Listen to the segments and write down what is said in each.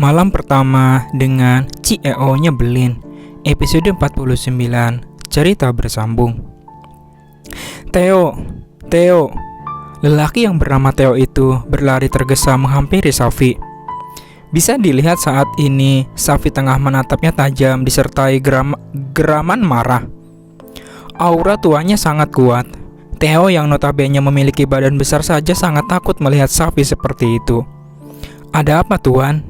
Malam pertama dengan CEO nyebelin. Episode 49. Cerita bersambung. Theo. Lelaki yang bernama Theo itu berlari tergesa menghampiri Safi. Bisa dilihat saat ini Safi tengah menatapnya tajam disertai geraman marah. Aura tuanya sangat kuat. Theo yang notabene memiliki badan besar saja sangat takut melihat Safi seperti itu. "Ada apa, Tuan?"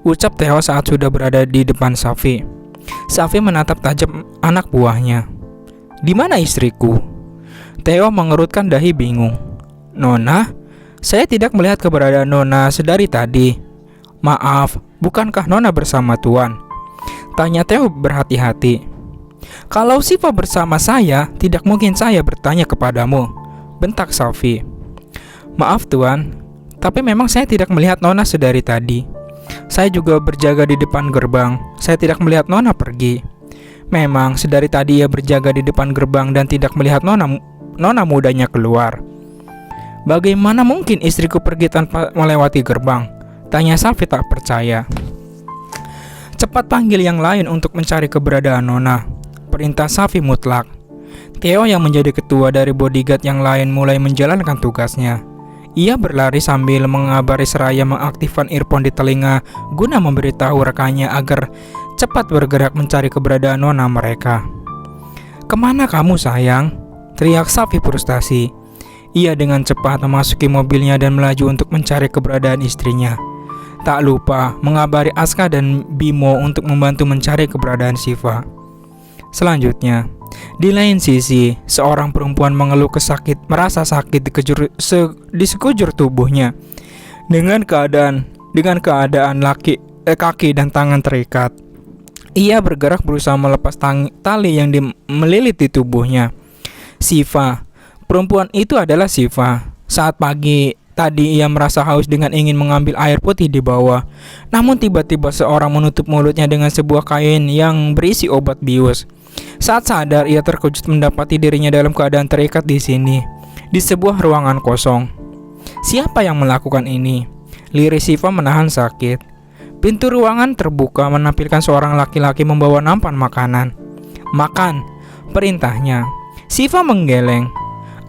ucap Theo saat sudah berada di depan Safi. Safi menatap tajam anak buahnya. "Di mana istriku?" Theo mengerutkan dahi bingung. "Nona, saya tidak melihat keberadaan Nona sedari tadi." "Maaf, bukankah Nona bersama Tuan?" tanya Theo berhati-hati. "Kalau Siva bersama saya, tidak mungkin saya bertanya kepadamu," bentak Safi. "Maaf Tuan, tapi memang saya tidak melihat Nona sedari tadi. Saya juga berjaga di depan gerbang. Saya tidak melihat Nona pergi." Memang sedari tadi ia berjaga di depan gerbang dan tidak melihat Nona mudanya keluar. "Bagaimana mungkin istriku pergi tanpa melewati gerbang?" tanya Safi tak percaya. "Cepat panggil yang lain untuk mencari keberadaan Nona," perintah Safi mutlak. Theo yang menjadi ketua dari bodyguard yang lain mulai menjalankan tugasnya. Ia berlari sambil mengabari seraya mengaktifkan earphone di telinga guna memberitahu rekannya agar cepat bergerak mencari keberadaan Nona mereka. "Kemana kamu sayang?" teriak Safi frustasi. Ia dengan cepat memasuki mobilnya dan melaju untuk mencari keberadaan istrinya. Tak lupa mengabari Aska dan Bimo untuk membantu mencari keberadaan Siva. Selanjutnya, di lain sisi, seorang perempuan mengeluh merasa sakit di sekujur tubuhnya dengan keadaan kaki dan tangan terikat. Ia bergerak berusaha melepas tali yang meliliti tubuhnya. Siva, perempuan itu adalah Siva. Saat pagi tadi ia merasa haus dengan ingin mengambil air putih di bawah. Namun tiba-tiba seorang menutup mulutnya dengan sebuah kain yang berisi obat bius. Saat sadar, ia terkejut mendapati dirinya dalam keadaan terikat di sini, di sebuah ruangan kosong. "Siapa yang melakukan ini?" liris Siva menahan sakit. Pintu ruangan terbuka menampilkan seorang laki-laki membawa nampan makanan. "Makan," perintahnya. Siva menggeleng.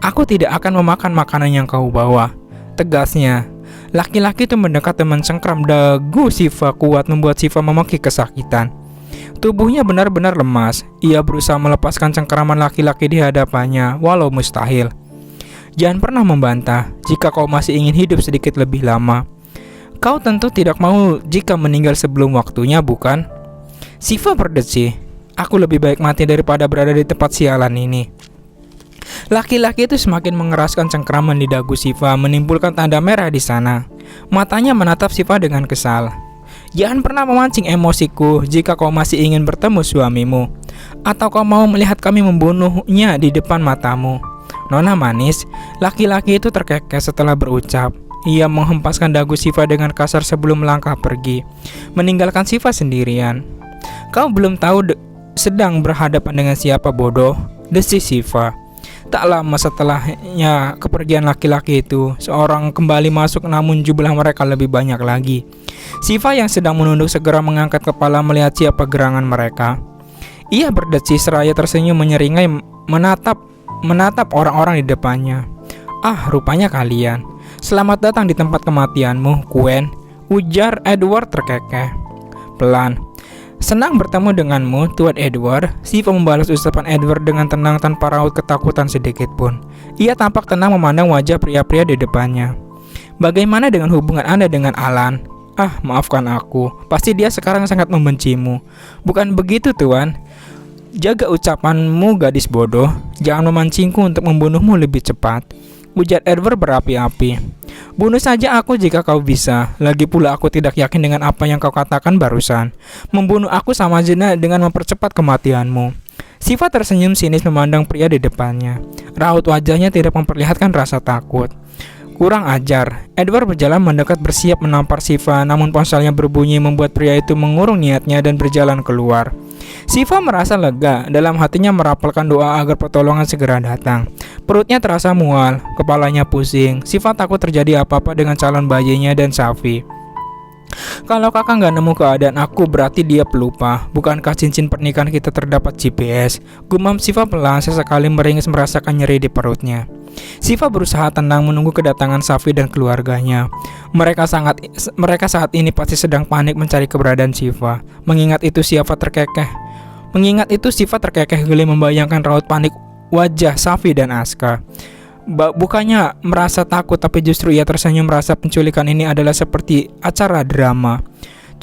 "Aku tidak akan memakan makanan yang kau bawa," tegasnya. Laki-laki itu mendekat dan mencengkram dagu Siva kuat membuat Siva memaki kesakitan. Tubuhnya benar-benar lemas. Ia berusaha melepaskan cengkeraman laki-laki di hadapannya, walau mustahil. "Jangan pernah membantah jika kau masih ingin hidup sedikit lebih lama. Kau tentu tidak mau jika meninggal sebelum waktunya, bukan?" Siva berdesih. "Aku lebih baik mati daripada berada di tempat sialan ini." Laki-laki itu semakin mengeraskan cengkeraman di dagu Siva, menimbulkan tanda merah di sana. Matanya menatap Siva dengan kesal. "Jangan pernah memancing emosiku jika kau masih ingin bertemu suamimu. Atau kau mau melihat kami membunuhnya di depan matamu?" "Nona manis," laki-laki itu terkekeh setelah berucap. Ia menghempaskan dagu Siva dengan kasar sebelum melangkah pergi, meninggalkan Siva sendirian. "Kau belum tahu sedang berhadapan dengan siapa, bodoh," desis Siva. Tak lama setelahnya kepergian laki-laki itu, seorang kembali masuk namun jumlah mereka lebih banyak lagi. Siva yang sedang menunduk segera mengangkat kepala melihat siapa gerangan mereka. Ia berdesir seraya tersenyum menyeringai menatap orang-orang di depannya. "Ah, rupanya kalian. Selamat datang di tempat kematianmu, Gwen," ujar Edward terkekeh. Pelan. "Senang bertemu denganmu, Tuan Edward." Siva membalas ucapan Edward dengan tenang tanpa raut ketakutan sedikit pun. Ia tampak tenang memandang wajah pria-pria di depannya. "Bagaimana dengan hubungan Anda dengan Alan?" "Ah, maafkan aku. Pasti dia sekarang sangat membencimu." "Bukan begitu, Tuan. Jaga ucapanmu, gadis bodoh. Jangan memancingku untuk membunuhmu lebih cepat," ujar Edward berapi-api. "Bunuh saja aku jika kau bisa. Lagi pula aku tidak yakin dengan apa yang kau katakan barusan. Membunuh aku sama saja dengan mempercepat kematianmu." Siva tersenyum sinis memandang pria di depannya. Raut wajahnya tidak memperlihatkan rasa takut. Kurang ajar. Edward berjalan mendekat bersiap menampar Shiva, namun ponselnya berbunyi membuat pria itu mengurung niatnya dan berjalan keluar. Shiva merasa lega, dalam hatinya merapalkan doa agar pertolongan segera datang. Perutnya terasa mual, kepalanya pusing. Shiva takut terjadi apa-apa dengan calon bayinya dan Safi. Kalau kakak nggak nemu keadaan aku, berarti dia pelupa. Bukankah cincin pernikahan kita terdapat GPS? Gumam Shiva pelan, sesekali meringis merasakan nyeri di perutnya. Shiva berusaha tenang menunggu kedatangan Safi dan keluarganya. Mereka saat ini pasti sedang panik mencari keberadaan Shiva. Mengingat itu Shiva terkekeh geli membayangkan raut panik wajah Safi dan Aska. Bukannya merasa takut, tapi justru ia tersenyum merasa penculikan ini adalah seperti acara drama.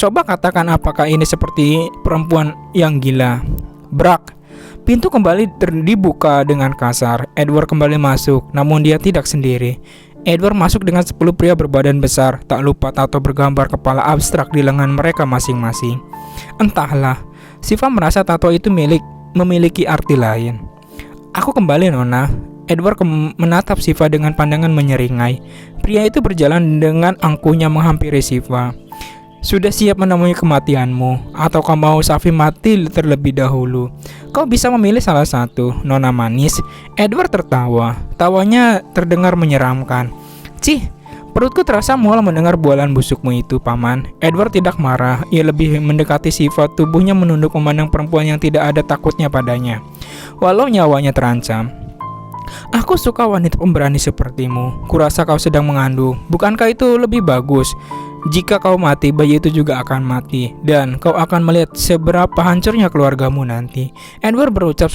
Coba katakan apakah ini seperti perempuan yang gila. Brak. Pintu kembali dibuka dengan kasar. Edward kembali masuk, namun dia tidak sendiri. Edward masuk dengan 10 pria berbadan besar, tak lupa tato bergambar kepala abstrak di lengan mereka masing-masing. Entahlah, Shiva merasa tato itu memiliki arti lain. Aku kembali, Nona. Edward menatap Shiva dengan pandangan menyeringai. Pria itu berjalan dengan angkuhnya menghampiri Shiva. Sudah siap menemui kematianmu, atau kau mau Safi mati terlebih dahulu? Kau bisa memilih salah satu, Nona manis. Edward tertawa. Tawanya terdengar menyeramkan. Cih, perutku terasa mual mendengar bualan busukmu itu, Paman. Edward tidak marah. Ia lebih mendekati Shiva, tubuhnya menunduk memandang perempuan yang tidak ada takutnya padanya, walau nyawanya terancam. Aku suka wanita pemberani sepertimu. Kurasa kau sedang mengandung. Bukankah itu lebih bagus? Jika kau mati, bayi itu juga akan mati. Dan kau akan melihat seberapa hancurnya keluargamu nanti. Edward berucap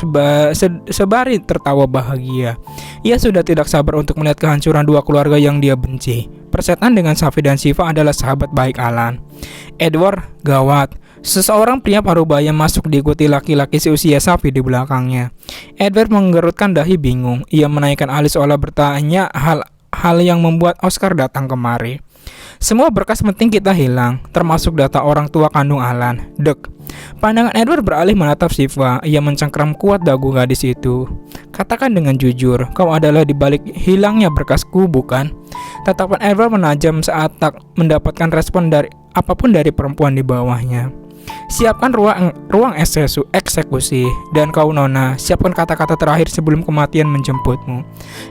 sebari tertawa bahagia. Ia sudah tidak sabar untuk melihat kehancuran dua keluarga yang dia benci. Persetan dengan Safi dan Shiva adalah sahabat baik Alan. Edward, gawat. Seseorang pria parubaya masuk diikuti laki-laki seusia Safi di belakangnya. Edward menggerutkan dahi bingung. Ia menaikkan alis seolah bertanya hal yang membuat Oscar datang kemari. Semua berkas penting kita hilang, termasuk data orang tua kandung Alan. Dek. Pandangan Edward beralih menatap Shiva. Ia mencengkram kuat dagu gadis itu. Katakan dengan jujur, kau adalah dibalik hilangnya berkasku, bukan? Tatapan Edward menajam saat tak mendapatkan respon dari apapun dari perempuan di bawahnya. Siapkan ruang eksekusi. Dan kau, Nona, siapkan kata-kata terakhir sebelum kematian menjemputmu.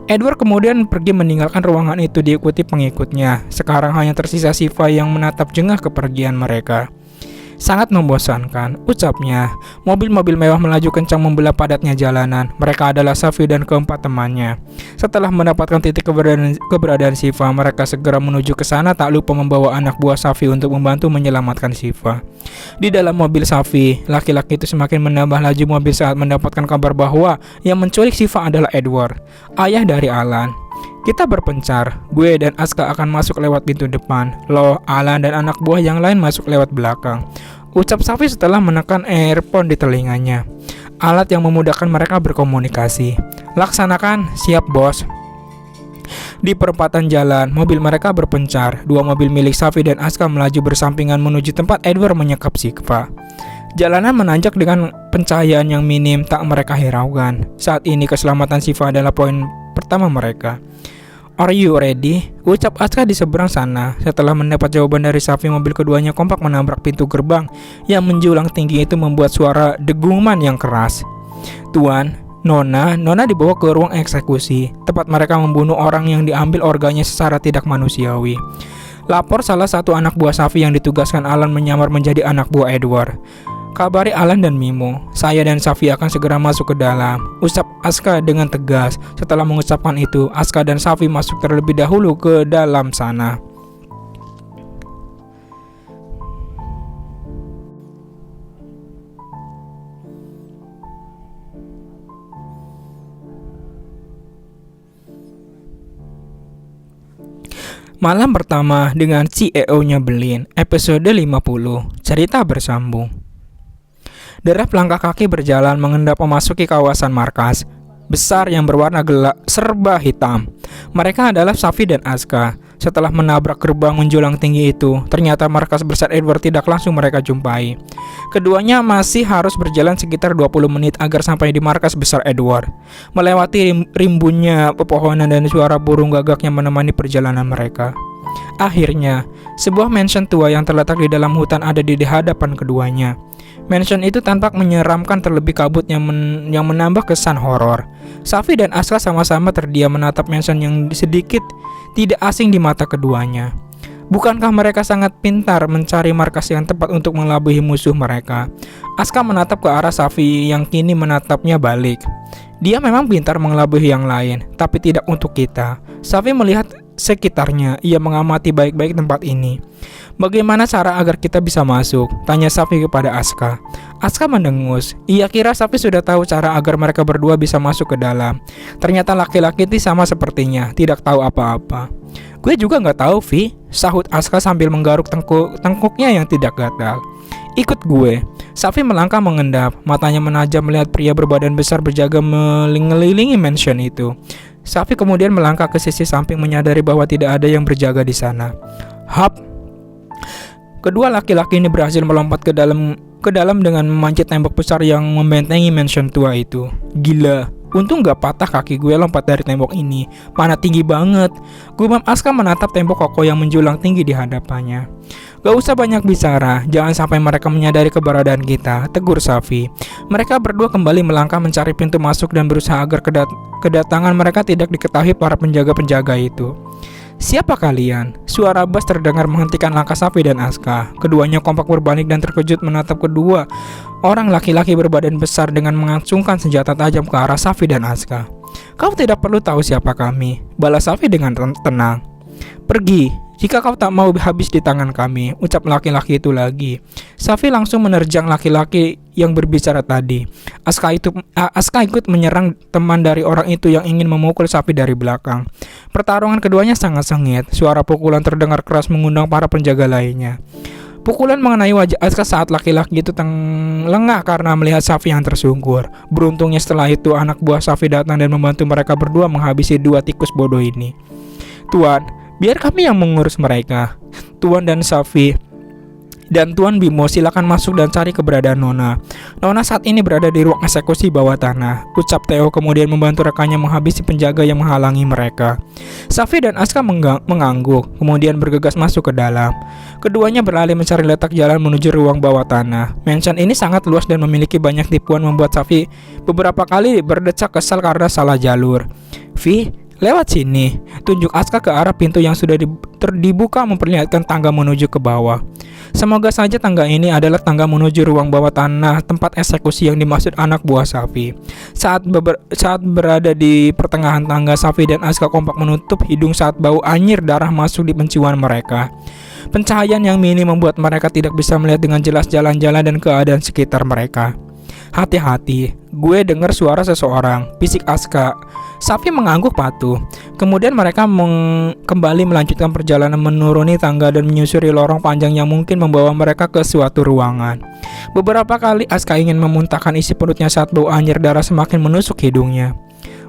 Edward kemudian pergi meninggalkan ruangan itu diikuti pengikutnya. Sekarang hanya tersisa Shiva yang menatap jengah kepergian mereka. Sangat membosankan, ucapnya. Mobil-mobil mewah melaju kencang membelah padatnya jalanan. Mereka adalah Safi dan keempat temannya. Setelah mendapatkan titik keberadaan Shiva, mereka segera menuju ke sana, tak lupa membawa anak buah Safi untuk membantu menyelamatkan Shiva. Di dalam mobil Safi, laki-laki itu semakin menambah laju mobil saat mendapatkan kabar bahwa yang menculik Shiva adalah Edward, ayah dari Alan. Kita berpencar, gue dan Aska akan masuk lewat pintu depan. Lo, Alan dan anak buah yang lain masuk lewat belakang, ucap Safi setelah menekan earphone di telinganya, alat yang memudahkan mereka berkomunikasi. Laksanakan, siap bos. Di perempatan jalan, mobil mereka berpencar. Dua mobil milik Safi dan Aska melaju bersampingan menuju tempat Edward menyekap Shiva. Jalanan menanjak dengan pencahayaan yang minim, tak mereka hiraukan. Saat ini keselamatan Shiva adalah poin pertama mereka. Are you ready? Ucap Aska di seberang sana. Setelah mendapat jawaban dari Safi, mobil keduanya kompak menabrak pintu gerbang yang menjulang tinggi itu membuat suara denguman yang keras. Tuan, Nona dibawa ke ruang eksekusi, tempat mereka membunuh orang yang diambil organnya secara tidak manusiawi. Lapor salah satu anak buah Safi yang ditugaskan Alan menyamar menjadi anak buah Edward. Kabari Alan dan Mimo, saya dan Safi akan segera masuk ke dalam, ucap Aska dengan tegas. Setelah mengucapkan itu, Aska dan Safi masuk terlebih dahulu ke dalam sana. Malam pertama dengan CEO-nya Belin, episode 50, cerita bersambung. Derap langkah kaki berjalan mengendap memasuki kawasan markas besar yang berwarna gelap serba hitam. Mereka adalah Safi dan Aska. Setelah menabrak gerbang menjulang tinggi itu, ternyata markas besar Edward tidak langsung mereka jumpai. Keduanya masih harus berjalan sekitar 20 menit agar sampai di markas besar Edward. Melewati rimbunnya pepohonan dan suara burung gagak yang menemani perjalanan mereka. Akhirnya, sebuah mansion tua yang terletak di dalam hutan ada di hadapan keduanya. Mansion itu tampak menyeramkan, terlebih kabut yang menambah kesan horor. Safi dan Aska sama-sama terdiam menatap mansion yang sedikit tidak asing di mata keduanya. Bukankah mereka sangat pintar mencari markas yang tepat untuk mengelabui musuh mereka? Aska menatap ke arah Safi yang kini menatapnya balik. Dia memang pintar mengelabui yang lain, tapi tidak untuk kita. Safi melihat sekitarnya, ia mengamati baik-baik tempat ini. Bagaimana cara agar kita bisa masuk? Tanya Safi kepada Aska. Aska mendengus. Ia kira Safi sudah tahu cara agar mereka berdua bisa masuk ke dalam. Ternyata laki-laki itu sama sepertinya, tidak tahu apa-apa. Gue juga nggak tahu, Vi, sahut Aska sambil menggaruk tengkuknya yang tidak gatal. Ikut gue. Safi melangkah mengendap, matanya menajam melihat pria berbadan besar berjaga mengelilingi mansion itu. Safi kemudian melangkah ke sisi samping menyadari bahwa tidak ada yang berjaga di sana. Hap! Kedua laki-laki ini berhasil melompat ke dalam dengan memanjat tembok besar yang membentengi mansion tua itu. Gila, untung gak patah kaki gue lompat dari tembok ini. Mana tinggi banget. Gumam Aska menatap tembok kokoh yang menjulang tinggi di hadapannya. Gak usah banyak bicara, jangan sampai mereka menyadari keberadaan kita, tegur Safi. Mereka berdua kembali melangkah mencari pintu masuk dan berusaha agar kedatangan mereka tidak diketahui para penjaga-penjaga itu. Siapa kalian? Suara bass terdengar menghentikan langkah Safi dan Aska. Keduanya kompak berbalik dan terkejut menatap kedua orang laki-laki berbadan besar dengan mengacungkan senjata tajam ke arah Safi dan Aska. Kau tidak perlu tahu siapa kami, balas Safi dengan tenang. Pergi, jika kau tak mau habis di tangan kami, ucap laki-laki itu lagi. Safi langsung menerjang laki-laki yang berbicara tadi. Aska ikut menyerang teman dari orang itu yang ingin memukul Safi dari belakang. Pertarungan keduanya sangat sengit. Suara pukulan terdengar keras mengundang para penjaga lainnya. Pukulan mengenai wajah Aska saat laki-laki itu lengah karena melihat Safi yang tersungkur. Beruntungnya setelah itu anak buah Safi datang dan membantu mereka berdua menghabisi dua tikus bodoh ini. Tuan, biar kami yang mengurus mereka. Tuan dan Safi dan Tuan Bimo silakan masuk dan cari keberadaan Nona. Nona saat ini berada di ruang eksekusi bawah tanah, ucap Theo kemudian membantu rekannya menghabisi penjaga yang menghalangi mereka. Safi dan Aska mengangguk, kemudian bergegas masuk ke dalam. Keduanya beralih mencari letak jalan menuju ruang bawah tanah. Mansion ini sangat luas dan memiliki banyak tipuan membuat Safi beberapa kali berdecak kesal karena salah jalur. Vi, lewat sini, tunjuk Aska ke arah pintu yang sudah dibuka memperlihatkan tangga menuju ke bawah. Semoga saja tangga ini adalah tangga menuju ruang bawah tanah tempat eksekusi yang dimaksud anak buah Safi. Saat berada di pertengahan tangga, Safi dan Aska kompak menutup hidung saat bau anyir darah masuk di penciuman mereka. Pencahayaan yang minim membuat mereka tidak bisa melihat dengan jelas jalan-jalan dan keadaan sekitar mereka. Hati-hati, gue dengar suara seseorang, bisik Aska. Safi mengangguk patuh. Kemudian mereka kembali melanjutkan perjalanan menuruni tangga dan menyusuri lorong panjang yang mungkin membawa mereka ke suatu ruangan. Beberapa kali Aska ingin memuntahkan isi perutnya saat bau anyir darah semakin menusuk hidungnya.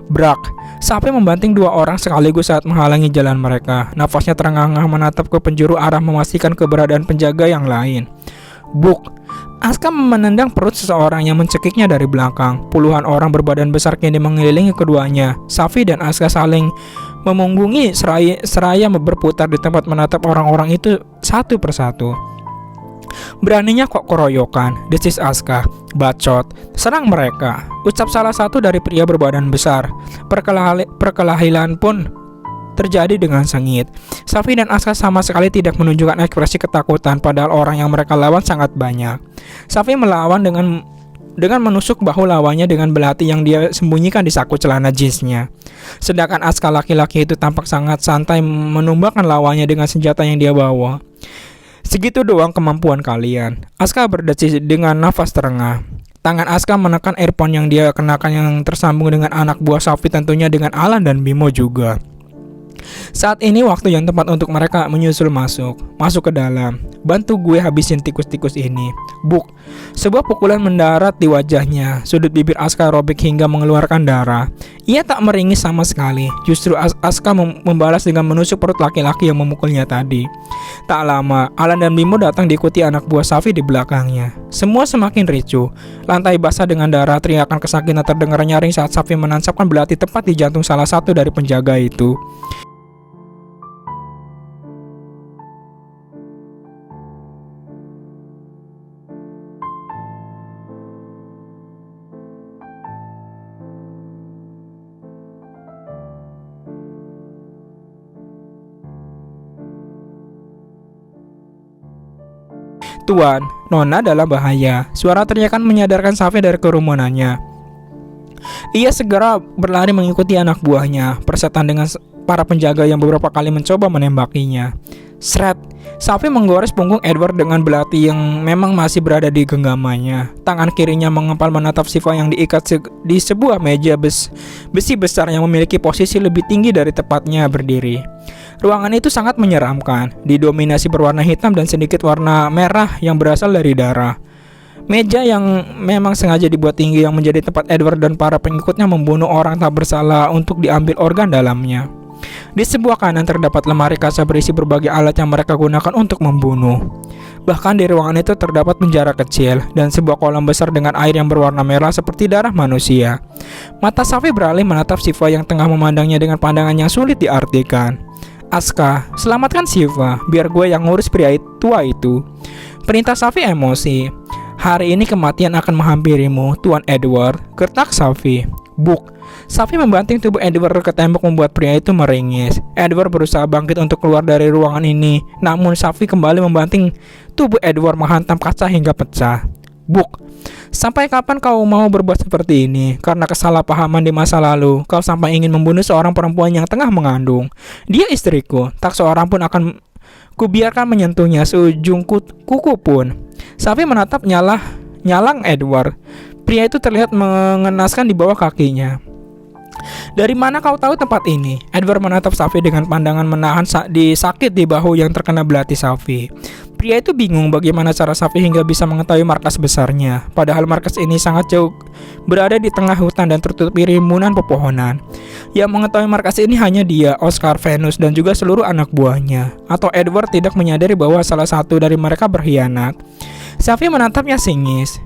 Brak, Safi membanting dua orang sekaligus saat menghalangi jalan mereka. Nafasnya terengah-engah menatap ke penjuru arah memastikan keberadaan penjaga yang lain. Buk, Aska menendang perut seseorang yang mencekiknya dari belakang. Puluhan orang berbadan besar kini mengelilingi keduanya. Safi dan Aska saling memunggungi seraya berputar di tempat menatap orang-orang itu satu persatu. Beraninya kok keroyokan, desis Aska. Bacot, serang mereka, ucap salah satu dari pria berbadan besar. Perkelahian pun terjadi dengan sengit. Safi dan Aska sama sekali tidak menunjukkan ekspresi ketakutan, padahal orang yang mereka lawan sangat banyak. Safi melawan dengan menusuk bahu lawannya dengan belati yang dia sembunyikan di saku celana jeansnya. Sedangkan Aska laki-laki itu tampak sangat santai menumbangkan lawannya dengan senjata yang dia bawa. Segitu doang kemampuan kalian, Aska berdecis dengan nafas terengah. Tangan Aska menekan earphone yang dia kenakan yang tersambung dengan anak buah Safi, tentunya dengan Alan dan Bimo juga. Saat ini waktu yang tepat untuk mereka menyusul masuk ke dalam. Bantu gue habisin tikus-tikus ini. Buk. Sebuah pukulan mendarat di wajahnya. Sudut bibir Aska robek hingga mengeluarkan darah. Ia tak meringis sama sekali. Justru Aska membalas dengan menusuk perut laki-laki yang memukulnya tadi. Tak lama, Alan dan Bimo datang diikuti anak buah Safi di belakangnya. Semua semakin ricuh. Lantai basah dengan darah, teriakan kesakitan terdengar nyaring saat Safi menancapkan belati tepat di jantung salah satu dari penjaga itu. Tuan, Nona dalam bahaya. Suara teriakan menyadarkan Safi dari kerumunannya. Ia segera berlari mengikuti anak buahnya, persetan dengan para penjaga yang beberapa kali mencoba menembakinya. Sret, Safi menggores punggung Edward dengan belati yang memang masih berada di genggamannya. Tangan kirinya mengepal menatap Siva yang diikat di sebuah meja besi besar yang memiliki posisi lebih tinggi dari tempatnya berdiri. Ruangan itu sangat menyeramkan, didominasi berwarna hitam dan sedikit warna merah yang berasal dari darah. Meja yang memang sengaja dibuat tinggi yang menjadi tempat Edward dan para pengikutnya membunuh orang tak bersalah untuk diambil organ dalamnya. Di sebuah kanan terdapat lemari kaca berisi berbagai alat yang mereka gunakan untuk membunuh. Bahkan di ruangan itu terdapat penjara kecil dan sebuah kolam besar dengan air yang berwarna merah seperti darah manusia. Mata Safi beralih menatap Siva yang tengah memandangnya dengan pandangan yang sulit diartikan. Aska, selamatkan Siva, biar gue yang ngurus pria tua itu. Perintah Safi emosi. Hari ini kematian akan menghampirimu, Tuan Edward. Gertak Safi. Buk. Safi membanting tubuh Edward ke tembok membuat pria itu meringis. Edward berusaha bangkit untuk keluar dari ruangan ini, namun Safi kembali membanting tubuh Edward menghantam kaca hingga pecah. Buk. Sampai kapan kau mau berbuat seperti ini? Karena kesalahpahaman di masa lalu, kau sampai ingin membunuh seorang perempuan yang tengah mengandung. Dia istriku, tak seorang pun akan kubiarkan menyentuhnya seujung kuku pun. Safi menatap nyalang Edward. Pria itu terlihat mengenaskan di bawah kakinya. Dari mana kau tahu tempat ini? Edward menatap Safi dengan pandangan menahan sakit di bahu yang terkena belati Safi. Pria itu bingung bagaimana cara Safi hingga bisa mengetahui markas besarnya. Padahal markas ini sangat jauh, berada di tengah hutan dan tertutupi rimbunan pepohonan. Yang mengetahui markas ini hanya dia, Oscar, Venus, dan juga seluruh anak buahnya. Atau Edward tidak menyadari bahwa salah satu dari mereka berkhianat. Safi menatapnya singis.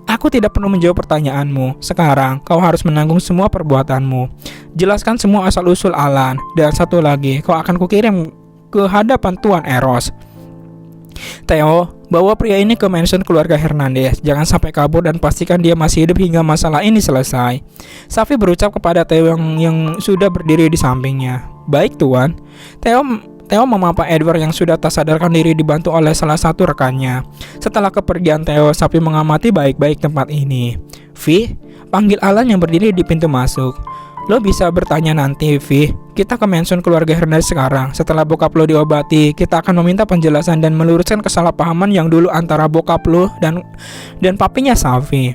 Aku tidak perlu menjawab pertanyaanmu. Sekarang, kau harus menanggung semua perbuatanmu. Jelaskan semua asal-usul Alan. Dan satu lagi, kau akan kukirim ke hadapan Tuan Eros. Theo, bawa pria ini ke mansion keluarga Hernandez. Jangan sampai kabur dan pastikan dia masih hidup hingga masalah ini selesai. Safi berucap kepada Theo yang sudah berdiri di sampingnya. Baik, Tuan. Theo memapa Edward yang sudah tak sadarkan diri dibantu oleh salah satu rekannya. Setelah kepergian Theo, Safi mengamati baik-baik tempat ini. Vi, panggil Alan yang berdiri di pintu masuk. Lo bisa bertanya nanti, Vi. Kita ke mansion keluarga Hernandez sekarang. Setelah bokap lo diobati, kita akan meminta penjelasan dan meluruskan kesalahpahaman yang dulu antara bokap lo dan papinya Safi.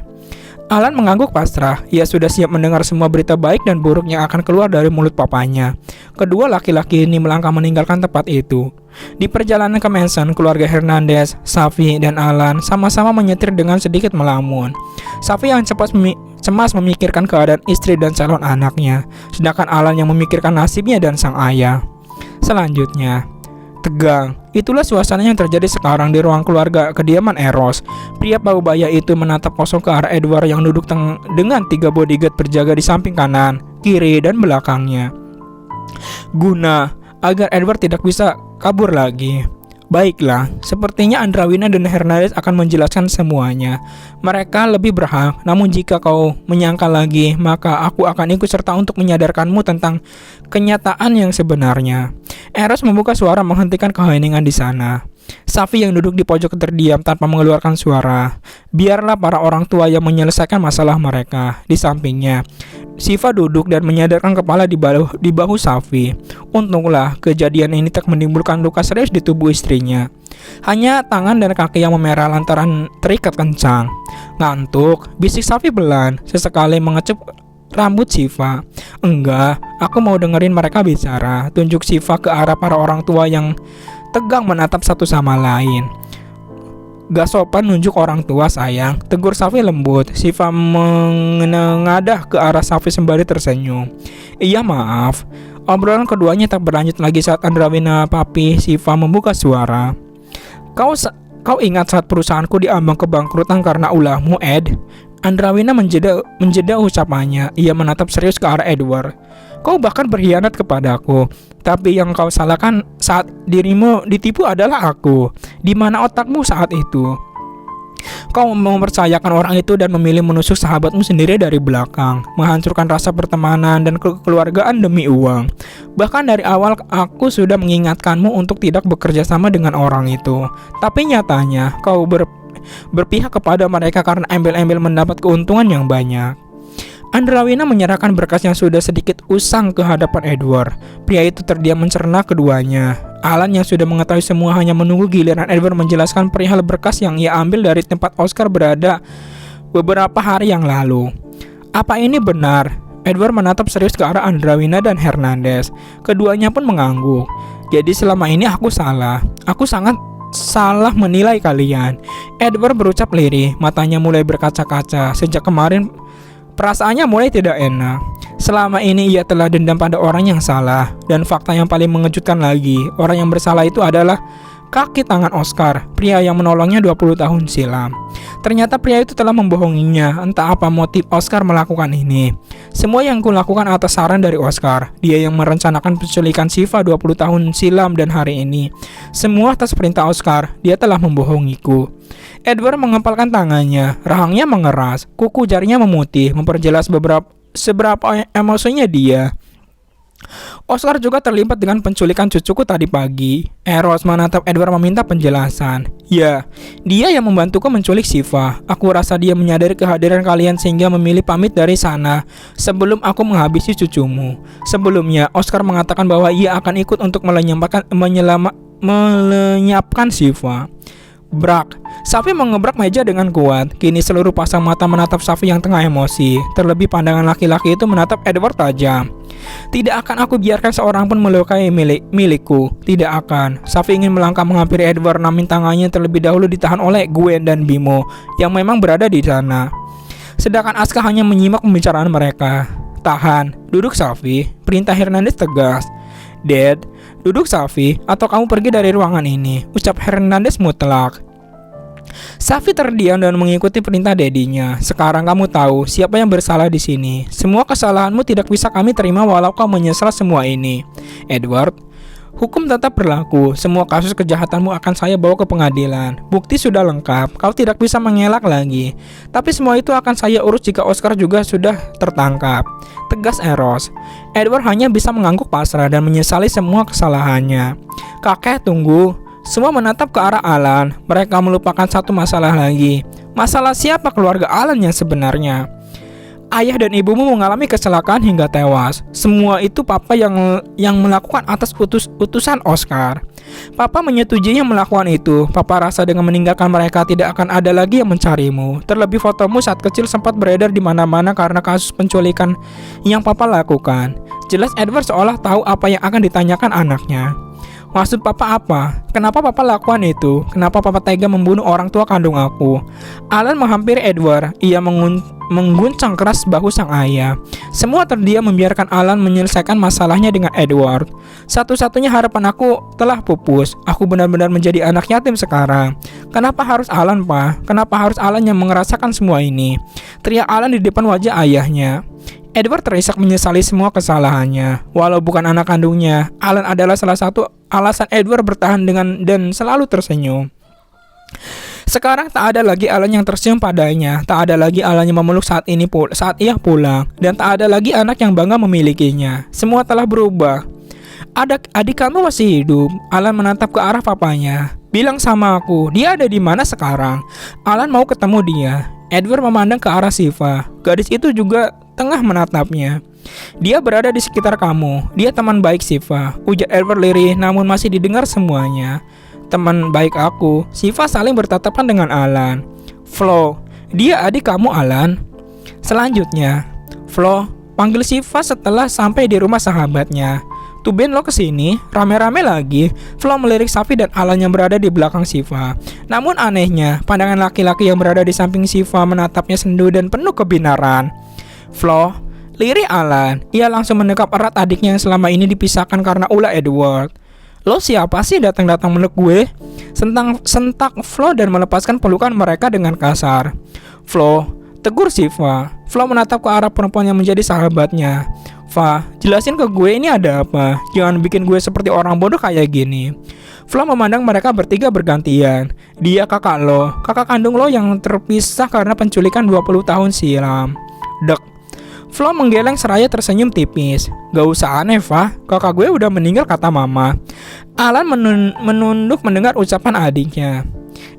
Alan mengangguk pasrah. Ia sudah siap mendengar semua berita baik dan buruk yang akan keluar dari mulut papanya. Kedua laki-laki ini melangkah meninggalkan tempat itu. Di perjalanan ke mansion keluarga Hernandez, Safi dan Alan sama-sama menyetir dengan sedikit melamun. Safi yang cemas memikirkan keadaan istri dan calon anaknya, sedangkan Alan yang memikirkan nasibnya dan sang ayah. Selanjutnya, tegang. Itulah suasana yang terjadi sekarang di ruang keluarga kediaman Eros. Pria paubaya itu menatap kosong ke arah Edward yang duduk dengan 3 bodyguard berjaga di samping kanan, kiri, dan belakangnya. Guna agar Edward tidak bisa kabur lagi. Baiklah, sepertinya Andrawina dan Hernandez akan menjelaskan semuanya. Mereka lebih berhak, namun jika kau menyangkal lagi, maka aku akan ikut serta untuk menyadarkanmu tentang kenyataan yang sebenarnya. Eros membuka suara menghentikan keheningan di sana. Safi yang duduk di pojok terdiam tanpa mengeluarkan suara. Biarlah para orang tua yang menyelesaikan masalah mereka. Di sampingnya, Siva duduk dan menyadarkan kepala di bahu Safi. Untunglah kejadian ini tak menimbulkan luka serius di tubuh istrinya. Hanya tangan dan kaki yang memerah lantaran terikat kencang. Ngantuk, bisik Safi pelan, sesekali mengecup rambut Siva. Enggak, aku mau dengerin mereka bicara, tunjuk Siva ke arah para orang tua yang tegang menatap satu sama lain. Gak sopan nunjuk orang tua sayang, tegur Safi lembut. Siva menengadah ke arah Safi sembari tersenyum. Iya maaf. Obrolan keduanya tak berlanjut lagi saat Andrawina papi Siva membuka suara. Kau ingat saat perusahaanku diambang kebangkrutan karena ulahmu, Ed? Andrawina menjeda ucapannya. Ia menatap serius ke arah Edward. Kau bahkan berkhianat kepadaku. Tapi yang kau salahkan saat dirimu ditipu adalah aku. Di mana otakmu saat itu? Kau mempercayakan orang itu dan memilih menusuk sahabatmu sendiri dari belakang, menghancurkan rasa pertemanan dan kekeluargaan demi uang. Bahkan dari awal aku sudah mengingatkanmu untuk tidak bekerja sama dengan orang itu. Tapi nyatanya kau berpihak kepada mereka karena embel-embel mendapat keuntungan yang banyak. Andrawina menyerahkan berkas yang sudah sedikit usang ke hadapan Edward. Pria itu terdiam mencerna keduanya. Alan yang sudah mengetahui semua hanya menunggu giliran Edward menjelaskan perihal berkas yang ia ambil dari tempat Oscar berada beberapa hari yang lalu. Apa ini benar? Edward menatap serius ke arah Andrawina dan Hernandez. Keduanya pun mengangguk. Jadi selama ini aku salah. Aku sangat salah menilai kalian. Edward berucap lirih, matanya mulai berkaca-kaca. Sejak kemarin perasaannya mulai tidak enak. Selama ini ia telah dendam pada orang yang salah. Dan fakta yang paling mengejutkan lagi, orang yang bersalah itu adalah kaki tangan Oscar, pria yang menolongnya 20 tahun silam. Ternyata pria itu telah membohonginya. Entah apa motif Oscar melakukan ini. Semua yang kulakukan atas saran dari Oscar. Dia yang merencanakan penculikan Siva 20 tahun silam dan hari ini. Semua atas perintah Oscar. Dia telah membohongiku. Edward mengepalkan tangannya, rahangnya mengeras, kuku jarinya memutih, memperjelas seberapa emosinya dia. Oscar juga terlibat dengan penculikan cucuku tadi pagi. Eros menatap Edward meminta penjelasan. Ya, dia yang membantuku menculik Siva. Aku rasa dia menyadari kehadiran kalian sehingga memilih pamit dari sana sebelum aku menghabisi cucumu. Sebelumnya, Oscar mengatakan bahwa ia akan ikut untuk melenyapkan Siva. Brak. Safi mengebrak meja dengan kuat. Kini seluruh pasang mata menatap Safi yang tengah emosi. Terlebih pandangan laki-laki itu menatap Edward tajam. Tidak akan aku biarkan seorang pun melukai milikku. Tidak akan. Safi ingin melangkah menghampiri Edward, namun tangannya terlebih dahulu ditahan oleh Gwen dan Bimo yang memang berada di sana. Sedangkan Aska hanya menyimak pembicaraan mereka. Tahan. Duduk Safi. Perintah Hernandez tegas. Dad, duduk Safi, atau kamu pergi dari ruangan ini, ucap Hernandez mutlak. Safi terdiam dan mengikuti perintah dedinya. Sekarang kamu tahu siapa yang bersalah di sini. Semua kesalahanmu tidak bisa kami terima walau kau menyesal semua ini. Edward, hukum tetap berlaku. Semua kasus kejahatanmu akan saya bawa ke pengadilan. Bukti sudah lengkap. Kau tidak bisa mengelak lagi. Tapi semua itu akan saya urus jika Oscar juga sudah tertangkap. Tegas Eros. Edward hanya bisa mengangguk pasrah dan menyesali semua kesalahannya. Kakek, tunggu. Semua menatap ke arah Alan. Mereka melupakan satu masalah lagi. Masalah siapa keluarga Alan yang sebenarnya? Ayah dan ibumu mengalami kecelakaan hingga tewas. Semua itu Papa yang melakukan atas utusan Oscar. Papa menyetujuinya melakukan itu. Papa rasa dengan meninggalkan mereka tidak akan ada lagi yang mencarimu. Terlebih fotomu saat kecil sempat beredar di mana-mana karena kasus penculikan yang Papa lakukan. Jelas Edward seolah tahu apa yang akan ditanyakan anaknya. Maksud Papa apa? Kenapa Papa lakukan itu? Kenapa Papa tega membunuh orang tua kandung aku? Alan menghampiri Edward. Ia mengguncang keras bahu sang ayah. Semua terdiam membiarkan Alan menyelesaikan masalahnya dengan Edward. Satu-satunya harapan aku telah pupus. Aku benar-benar menjadi anak yatim sekarang. Kenapa harus Alan, Pa? Kenapa harus Alan yang merasakan semua ini? Teriak Alan di depan wajah ayahnya. Edward terisak menyesali semua kesalahannya. Walau bukan anak kandungnya, Alan adalah salah satu alasan Edward bertahan dan selalu tersenyum. Sekarang tak ada lagi Alan yang tersenyum padanya. Tak ada lagi Alan yang memeluk saat ia pulang. Dan tak ada lagi anak yang bangga memilikinya. Semua telah berubah. Adik kamu masih hidup. Alan menatap ke arah papanya. Bilang sama aku, dia ada di mana sekarang? Alan mau ketemu dia. Edward memandang ke arah Siva. Gadis itu juga tengah menatapnya. Dia berada di sekitar kamu. Dia teman baik Siva, ujar Edward lirih namun masih didengar semuanya. Teman baik aku. Siva saling bertatapan dengan Alan. Flo, dia adik kamu Alan. Selanjutnya, Flo, panggil Shiva setelah sampai di rumah sahabatnya. "Tuben lo kesini, rame-rame lagi." Flo melirik Safi dan Alan yang berada di belakang Shiva. Namun anehnya, pandangan laki-laki yang berada di samping Shiva menatapnya sendu dan penuh kebenaran. "Flo," lirik Alan. Ia langsung mendekap erat adiknya yang selama ini dipisahkan karena ulah Edward. "Lo siapa sih datang-datang meluk gue?" Sentak Flo dan melepaskan pelukan mereka dengan kasar. "Flo," tegur Shiva. Flo menatap ke arah perempuan yang menjadi sahabatnya. "Fa, jelasin ke gue ini ada apa? Jangan bikin gue seperti orang bodoh kayak gini." Flo memandang mereka bertiga bergantian. "Dia kakak lo, kakak kandung lo yang terpisah karena penculikan 20 tahun silam." Dek. Flo menggeleng seraya tersenyum tipis. "Gak usah aneh, Fa. Kakak gue udah meninggal," kata mama. Alan menunduk mendengar ucapan adiknya.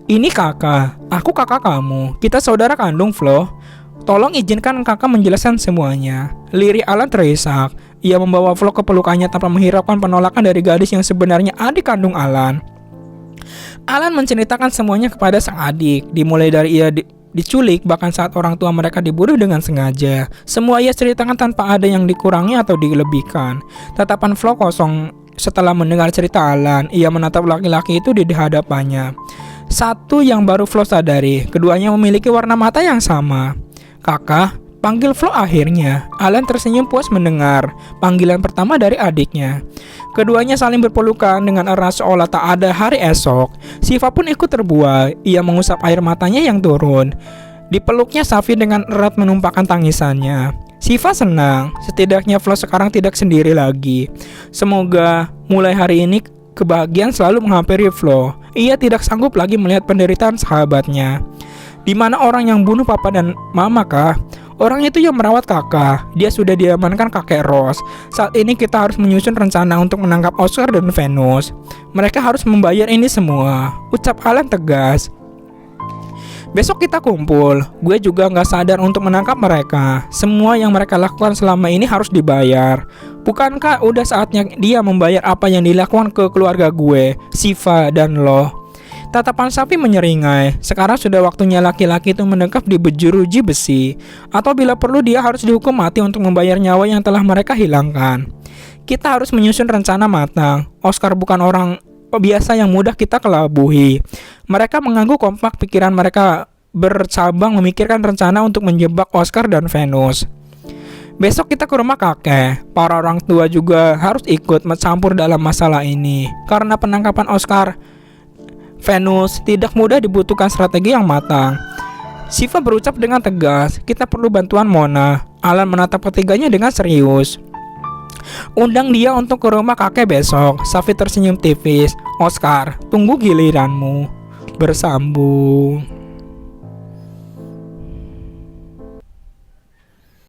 "Ini kakak, aku kakak kamu. Kita saudara kandung, Flo. Tolong izinkan kakak menjelaskan semuanya." Lirik Alan terisak. Ia membawa Flo ke pelukannya tanpa menghiraukan penolakan dari gadis yang sebenarnya adik kandung Alan. Alan menceritakan semuanya kepada sang adik, dimulai dari ia diculik, bahkan saat orang tua mereka dibunuh dengan sengaja. Semua ia ceritakan tanpa ada yang dikurangi atau dilebihkan. Tatapan Flo kosong setelah mendengar cerita Alan. Ia menatap laki-laki itu di hadapannya. Satu yang baru Flo sadari, keduanya memiliki warna mata yang sama. "Kakak," panggil Flo akhirnya. Alan tersenyum puas mendengar panggilan pertama dari adiknya. Keduanya saling berpelukan dengan erat seolah tak ada hari esok. Shiva pun ikut terbuai. Ia mengusap air matanya yang turun. Dipeluknya Safi dengan erat menumpahkan tangisannya. Shiva senang, setidaknya Flo sekarang tidak sendiri lagi. Semoga mulai hari ini kebahagiaan selalu menghampiri Flo. Ia tidak sanggup lagi melihat penderitaan sahabatnya. "Di mana orang yang bunuh papa dan mama, kah?" "Orang itu yang merawat kakak. Dia sudah diamankan kakek Rose. Saat ini kita harus menyusun rencana untuk menangkap Oscar dan Venus. Mereka harus membayar ini semua," ucap Alan tegas. "Besok kita kumpul. Gue juga gak sadar untuk menangkap mereka. Semua yang mereka lakukan selama ini harus dibayar. Bukankah udah saatnya dia membayar apa yang dilakukan ke keluarga gue, Shiva dan lo?" Tatapan Safi menyeringai. Sekarang sudah waktunya laki-laki itu mendekap di jeruji besi. Atau bila perlu dia harus dihukum mati untuk membayar nyawa yang telah mereka hilangkan. Kita harus menyusun rencana matang. Oscar bukan orang biasa yang mudah kita kelabuhi. Mereka mengganggu kompak, pikiran mereka bercabang memikirkan rencana untuk menjebak Oscar dan Venus. Besok kita ke rumah kakek. Para orang tua juga harus ikut mencampur dalam masalah ini. Karena penangkapan Oscar Venus tidak mudah, dibutuhkan strategi yang matang. Shiva berucap dengan tegas. "Kita perlu bantuan Mona." Alan menatap ketiganya dengan serius. "Undang dia untuk ke rumah kakek besok." Safi tersenyum tipis. "Oscar, tunggu giliranmu." Bersambung.